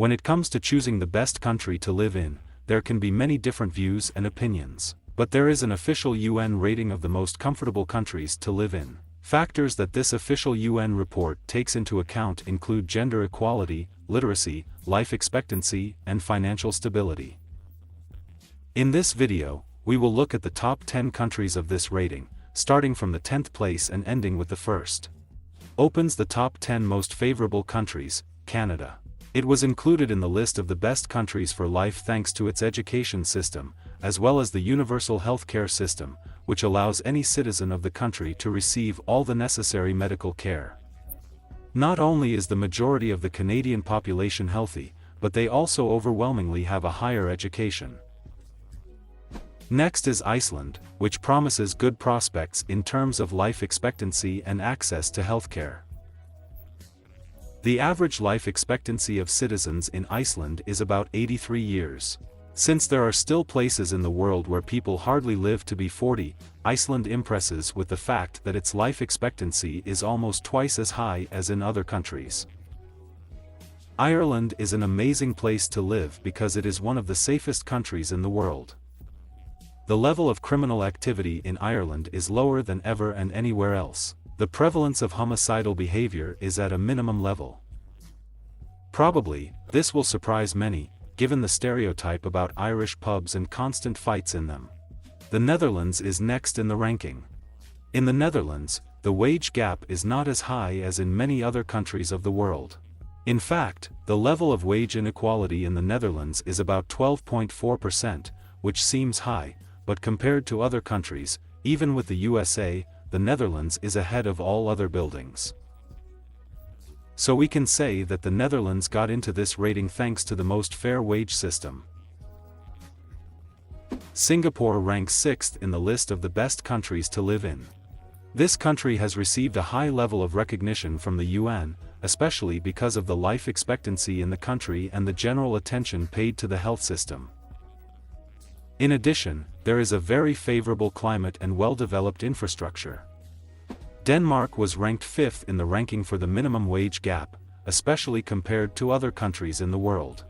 When it comes to choosing the best country to live in, there can be many different views and opinions, but there is an official UN rating of the most comfortable countries to live in. Factors that this official UN report takes into account include gender equality, literacy, life expectancy, and financial stability. In this video, we will look at the top 10 countries of this rating, starting from the 10th place and ending with the first. Opens the top 10 most favorable countries, Canada. It was included in the list of the best countries for life thanks to its education system, as well as the universal health care system, which allows any citizen of the country to receive all the necessary medical care. Not only is the majority of the Canadian population healthy, but they also overwhelmingly have a higher education. Next is Iceland, which promises good prospects in terms of life expectancy and access to healthcare. The average life expectancy of citizens in Iceland is about 83 years. Since there are still places in the world where people hardly live to be 40, Iceland impresses with the fact that its life expectancy is almost twice as high as in other countries. Ireland is an amazing place to live because it is one of the safest countries in the world. The level of criminal activity in Ireland is lower than ever and anywhere else. The prevalence of homicidal behavior is at a minimum level. Probably, this will surprise many, given the stereotype about Irish pubs and constant fights in them. The Netherlands is next in the ranking. In the Netherlands, the wage gap is not as high as in many other countries of the world. In fact, the level of wage inequality in the Netherlands is about 12.4%, which seems high, but compared to other countries, even with the USA, the Netherlands is ahead of all other buildings. So we can say that the Netherlands got into this rating thanks to the most fair wage system. Singapore ranks 6th in the list of the best countries to live in. This country has received a high level of recognition from the UN, especially because of the life expectancy in the country and the general attention paid to the health system. In addition, there is a very favorable climate and well-developed infrastructure. Denmark was ranked 5th in the ranking for the minimum wage gap, especially compared to other countries in the world.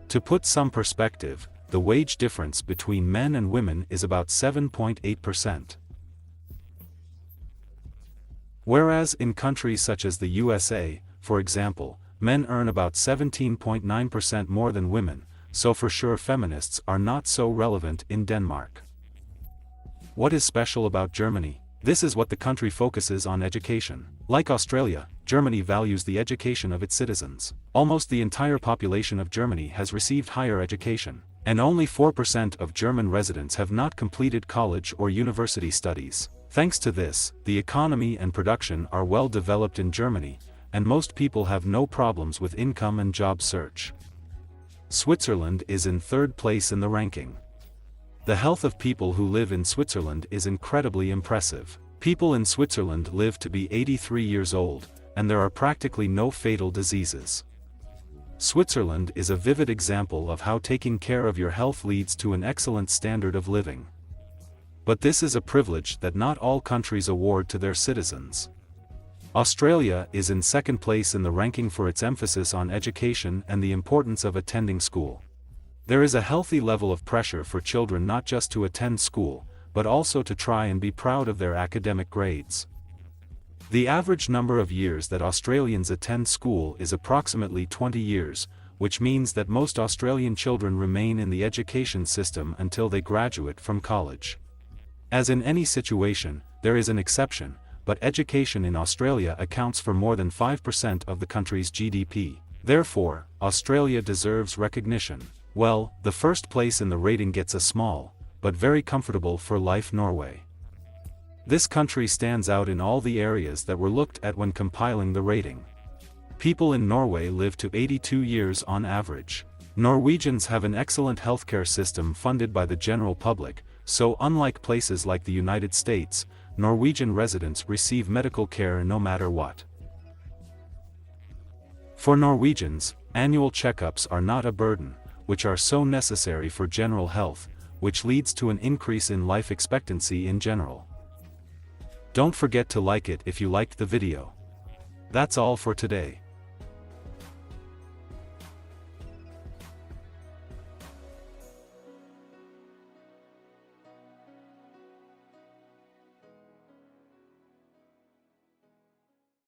To put some perspective, the wage difference between men and women is about 7.8%. Whereas in countries such as the USA, for example, men earn about 17.9% more than women, so for sure feminists are not so relevant in Denmark. What is special about Germany? This is what the country focuses on: education. Like Australia, Germany values the education of its citizens. Almost the entire population of Germany has received higher education, and only 4% of German residents have not completed college or university studies. Thanks to this, the economy and production are well developed in Germany, and most people have no problems with income and job search. Switzerland is in 3rd place in the ranking. The health of people who live in Switzerland is incredibly impressive. People in Switzerland live to be 83 years old, and there are practically no fatal diseases. Switzerland is a vivid example of how taking care of your health leads to an excellent standard of living. But this is a privilege that not all countries award to their citizens. Australia is in 2nd place in the ranking for its emphasis on education and the importance of attending school. There is a healthy level of pressure for children not just to attend school, but also to try and be proud of their academic grades. The average number of years that Australians attend school is approximately 20 years, which means that most Australian children remain in the education system until they graduate from college. As in any situation, there is an exception, but education in Australia accounts for more than 5% of the country's GDP. Therefore, Australia deserves recognition. Well, the 1st place in the rating gets a small, but very comfortable for life Norway. This country stands out in all the areas that were looked at when compiling the rating. People in Norway live to 82 years on average. Norwegians have an excellent healthcare system funded by the general public, so unlike places like the United States, Norwegian residents receive medical care no matter what. For Norwegians, annual checkups are not a burden, which are so necessary for general health, which leads to an increase in life expectancy in general. Don't forget to like it if you liked the video. That's all for today.